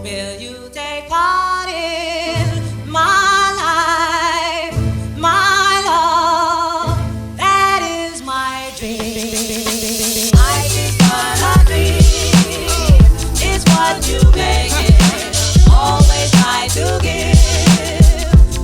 Will you take part in my life, my love? That is my dream. Life is but a dream. It's what you make it. Always try to give.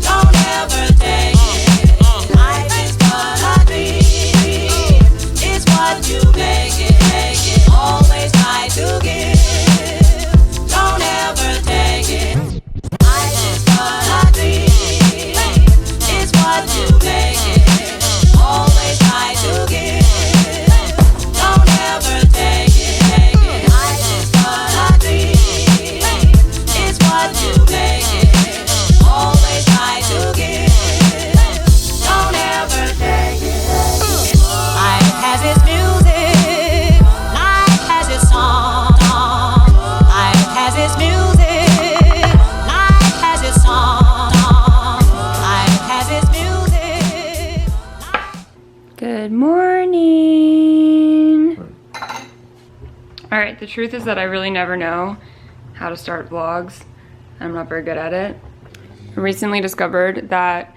Don't ever take it. Life is but a dream. It's what you make it. Always try to give. Don't ever take it. Life is but a dream. It's what you make it. Always try to give. Don't ever take it. Life is but a dream. It's what you make it. Always try to give. Don't ever take it. Life has its music. Life has its song. Life has its music. Life has its song. Life has its music. Good morning. All right, the truth is that I really never know how to start vlogs. I'm not very good at it. I recently discovered that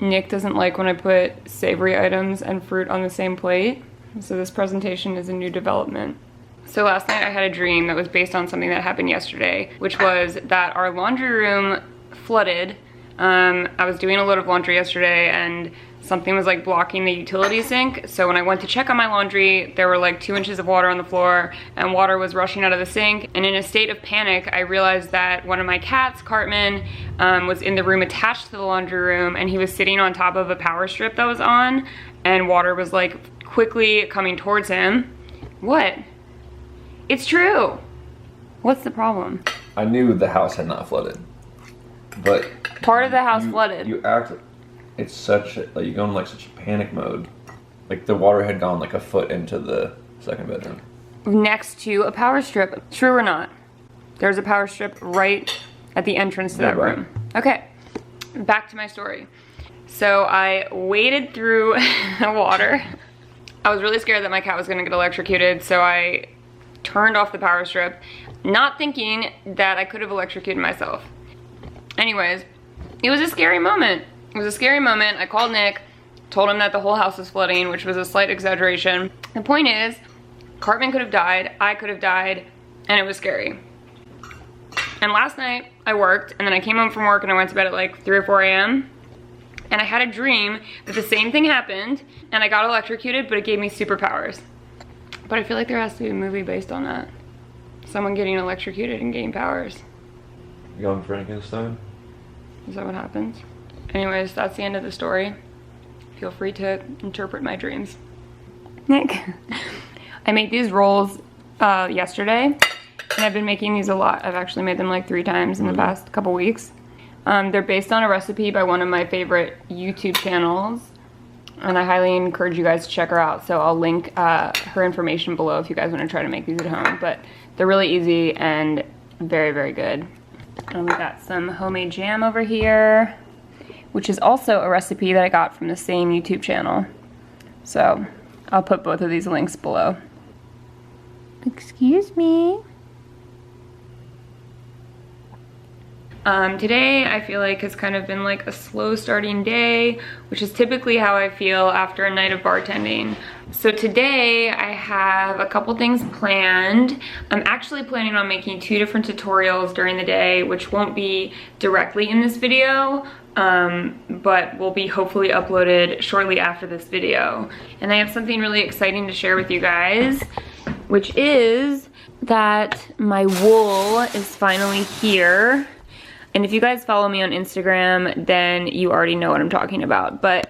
Nick doesn't like when I put savory items and fruit on the same plate. So this presentation is a new development. So last night I had a dream that was based on something that happened yesterday, which was that our laundry room flooded. I was doing a load of laundry yesterday and something was like blocking the utility sink. So when I went to check on my laundry, there were like 2 inches of water on the floor and water was rushing out of the sink. And in a state of panic, I realized that one of my cats, Cartman, was in the room attached to the laundry room and he was sitting on top of a power strip that was on and water was like quickly coming towards him. What? It's true. What's the problem? I knew the house had not flooded, but part of the house flooded. You act, it's such a, like you go in like such a panic mode. Like the water had gone like a foot into the second bedroom. Next to a power strip. True or not? There's a power strip right at the entrance to that room. Okay, back to my story. So I waded through the water. I was really scared that my cat was gonna get electrocuted, so I turned off the power strip, not thinking that I could have electrocuted myself. Anyways, it was a scary moment. It was a scary moment. I called Nick, told him that the whole house was flooding, which was a slight exaggeration. The point is, Cartman could have died, I could have died, and it was scary. And last night, I worked, and then I came home from work and I went to bed at like 3 or 4 a.m. And I had a dream that the same thing happened, and I got electrocuted, but it gave me superpowers. But I feel like there has to be a movie based on that. Someone getting electrocuted and getting powers. Young Frankenstein? Is that what happens? Anyways, that's the end of the story. Feel free to interpret my dreams. Nick, I made these rolls yesterday, and I've been making these a lot. I've actually made them like 3 times in the past couple weeks. They're based on a recipe by one of my favorite YouTube channels, and I highly encourage you guys to check her out. So I'll link her information below if you guys want to try to make these at home. But they're really easy and very, very good. And we got some homemade jam over here, which is also a recipe that I got from the same YouTube channel. So I'll put both of these links below. Excuse me. Today I feel like has kind of been like a slow starting day, which is typically how I feel after a night of bartending. So today I have a couple things planned. I'm actually planning on making 2 different tutorials during the day, which won't be directly in this video, but will be hopefully uploaded shortly after this video. And I have something really exciting to share with you guys, which is that my wool is finally here. And if you guys follow me on Instagram, then you already know what I'm talking about. But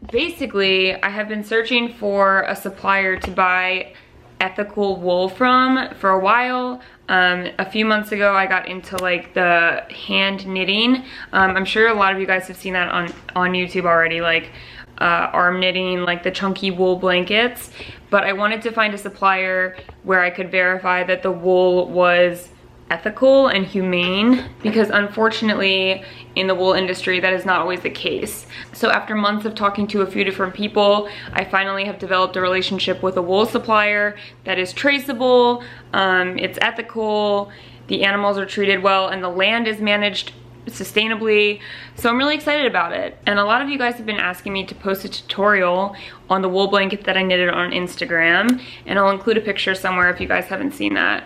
basically, I have been searching for a supplier to buy ethical wool from for a while. A few months ago, I got into like the hand knitting. I'm sure a lot of you guys have seen that on YouTube already, like arm knitting, like the chunky wool blankets. But I wanted to find a supplier where I could verify that the wool was ethical and humane, because unfortunately in the wool industry that is not always the case. So after months of talking to a few different people, I finally have developed a relationship with a wool supplier that is traceable, it's ethical, the animals are treated well, and the land is managed sustainably. So I'm really excited about it. And a lot of you guys have been asking me to post a tutorial on the wool blanket that I knitted on Instagram, and I'll include a picture somewhere if you guys haven't seen that.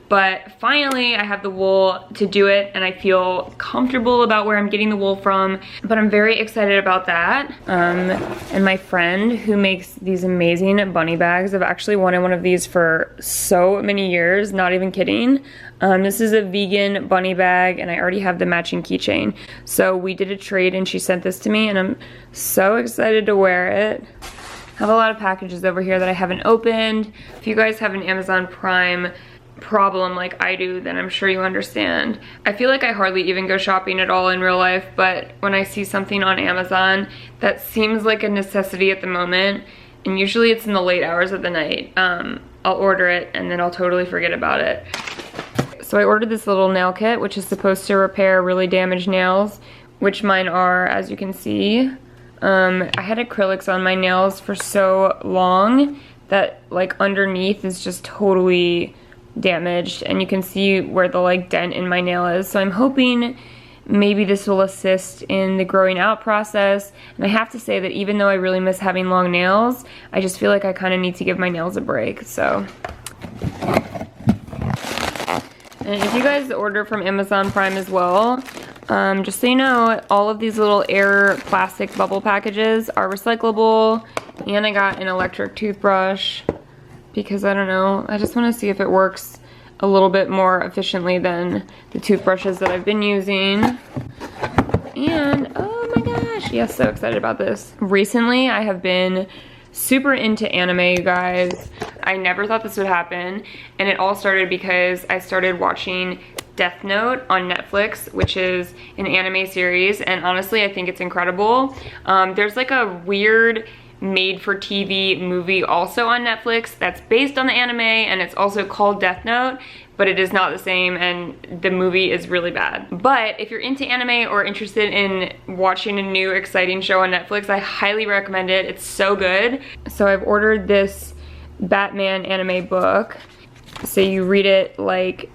But finally I have the wool to do it, and I feel comfortable about where I'm getting the wool from, but I'm very excited about that. And my friend who makes these amazing bunny bags, I've actually wanted one of these for so many years, not even kidding. This is a vegan bunny bag, and I already have the matching keychain. So we did a trade and she sent this to me, and I'm so excited to wear it. I have a lot of packages over here that I haven't opened. If you guys have an Amazon Prime problem like I do, then I'm sure you understand. I feel like I hardly even go shopping at all in real life, but when I see something on Amazon that seems like a necessity at the moment, and usually it's in the late hours of the night, I'll order it and then I'll totally forget about it. So I ordered this little nail kit, which is supposed to repair really damaged nails, which mine are, as you can see. I had acrylics on my nails for so long that like underneath is just totally damaged, and you can see where the like dent in my nail is. So I'm hoping maybe this will assist in the growing out process. And I have to say that even though I really miss having long nails, I just feel like I kind of need to give my nails a break. So, and if you guys order from Amazon Prime as well, just so you know, all of these little air plastic bubble packages are recyclable, and I got an electric toothbrush because I don't know, I just want to see if it works a little bit more efficiently than the toothbrushes that I've been using. And oh my gosh, yes, so excited about this. Recently I have been super into anime, you guys. I never thought this would happen, and it all started because I started watching Death Note on Netflix, which is an anime series, and honestly I think it's incredible. There's like a weird made-for-TV movie also on Netflix that's based on the anime, and it's also called Death Note, but it is not the same, and the movie is really bad. But if you're into anime or interested in watching a new exciting show on Netflix, I highly recommend it. It's so good. So I've ordered this Batman anime book, so you read it like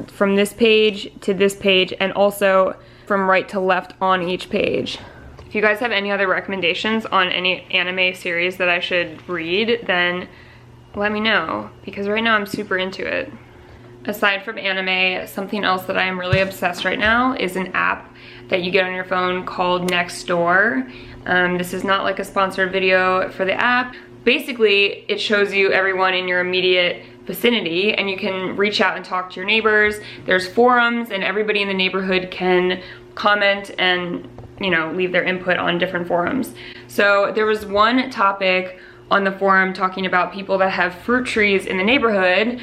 from this page to this page, and also from right to left on each page. If you guys have any other recommendations on any anime series that I should read, then let me know, because right now I'm super into it. Aside from anime, something else that I am really obsessed right now is an app that you get on your phone called Nextdoor. This is not like a sponsored video for the app. Basically, it shows you everyone in your immediate vicinity, and you can reach out and talk to your neighbors. There's forums, and everybody in the neighborhood can comment and, you know, leave their input on different forums. So there was one topic on the forum talking about people that have fruit trees in the neighborhood,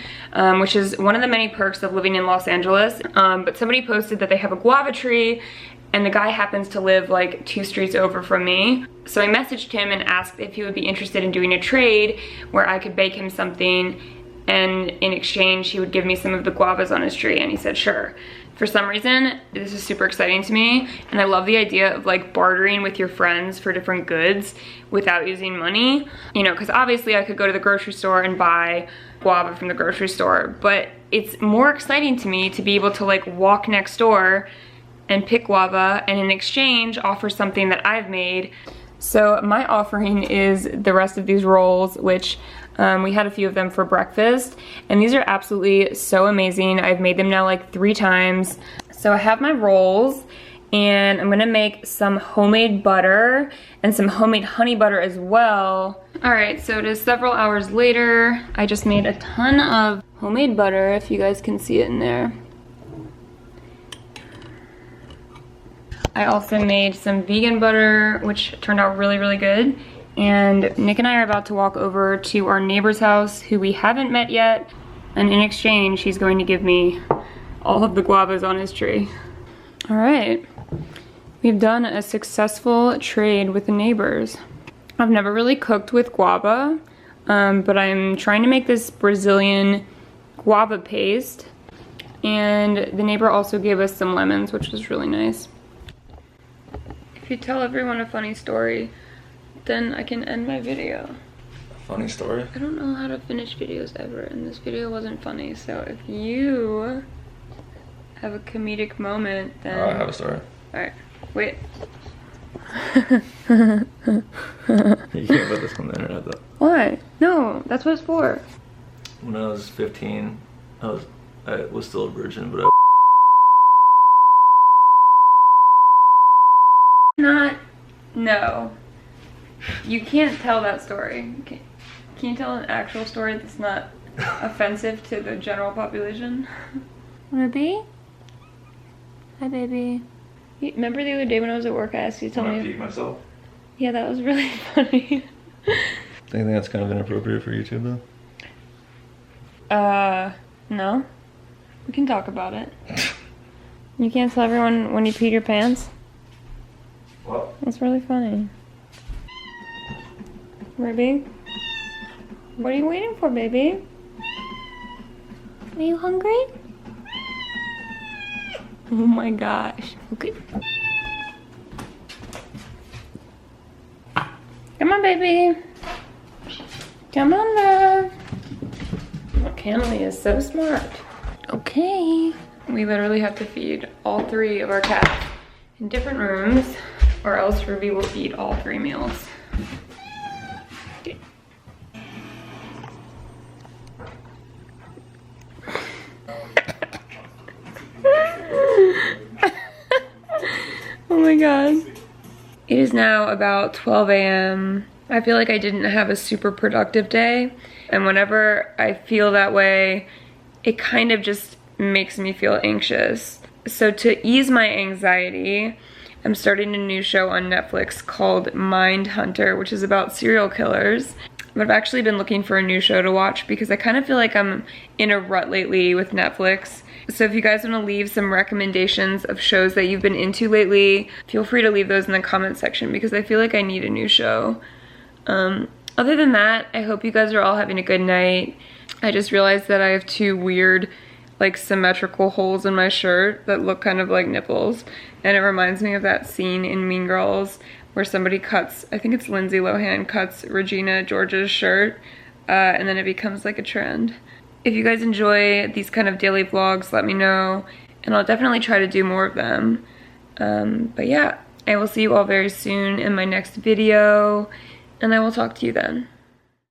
which is one of the many perks of living in Los Angeles. But somebody posted that they have a guava tree, and the guy happens to live like 2 streets over from me. So I messaged him and asked if he would be interested in doing a trade where I could bake him something, and in exchange he would give me some of the guavas on his tree, and he said sure. For some reason, this is super exciting to me, and I love the idea of like bartering with your friends for different goods without using money. You know, because obviously I could go to the grocery store and buy guava from the grocery store, but it's more exciting to me to be able to like walk next door and pick guava, and in exchange offer something that I've made. So my offering is the rest of these rolls, which we had a few of them for breakfast, and these are absolutely so amazing. I've made them now like 3 times. So I have my rolls, and I'm gonna make some homemade butter and some homemade honey butter as well. All right, so it is several hours later. I just made a ton of homemade butter, if you guys can see it in there. I also made some vegan butter, which turned out really, really good. And Nick and I are about to walk over to our neighbor's house, who we haven't met yet. And in exchange, he's going to give me all of the guavas on his tree. All right, we've done a successful trade with the neighbors. I've never really cooked with guava, but I'm trying to make this Brazilian guava paste. And the neighbor also gave us some lemons, which was really nice. If you tell everyone a funny story, then I can end my video. Funny story? I don't know how to finish videos ever, and this video wasn't funny, so if you have a comedic moment, then... Oh, I have a story. Alright, wait. You can't put this on the internet though. Why? No, that's what it's for. When I was 15, I was still a virgin, but I... No. You can't tell that story. Can you tell an actual story that's not offensive to the general population? Baby? Hi, baby. Remember the other day when I was at work, I asked you to tell me... I peed myself. Yeah, that was really funny. Do you think that's kind of inappropriate for YouTube though? No. We can talk about it. You can't tell everyone when you peed your pants? What? That's really funny. Baby? What are you waiting for, baby? Are you hungry? Oh my gosh. Okay. Come on, baby. Come on, love. Oh, Canley is so smart. Okay. We literally have to feed all 3 of our cats in different rooms, or else Ruby will eat all 3 meals. Okay. Oh my god. It is now about 12 a.m. I feel like I didn't have a super productive day, and whenever I feel that way, it kind of just makes me feel anxious. So to ease my anxiety, I'm starting a new show on Netflix called Mindhunter, which is about serial killers. But I've actually been looking for a new show to watch because I kind of feel like I'm in a rut lately with Netflix. So if you guys want to leave some recommendations of shows that you've been into lately, feel free to leave those in the comment section because I feel like I need a new show. Other than that, I hope you guys are all having a good night. I just realized that I have 2 weird, like, symmetrical holes in my shirt that look kind of like nipples. And it reminds me of that scene in Mean Girls where somebody cuts, I think it's Lindsay Lohan, cuts Regina George's shirt, and then it becomes like a trend. If you guys enjoy these kind of daily vlogs, let me know, and I'll definitely try to do more of them. But yeah, I will see you all very soon in my next video, and I will talk to you then.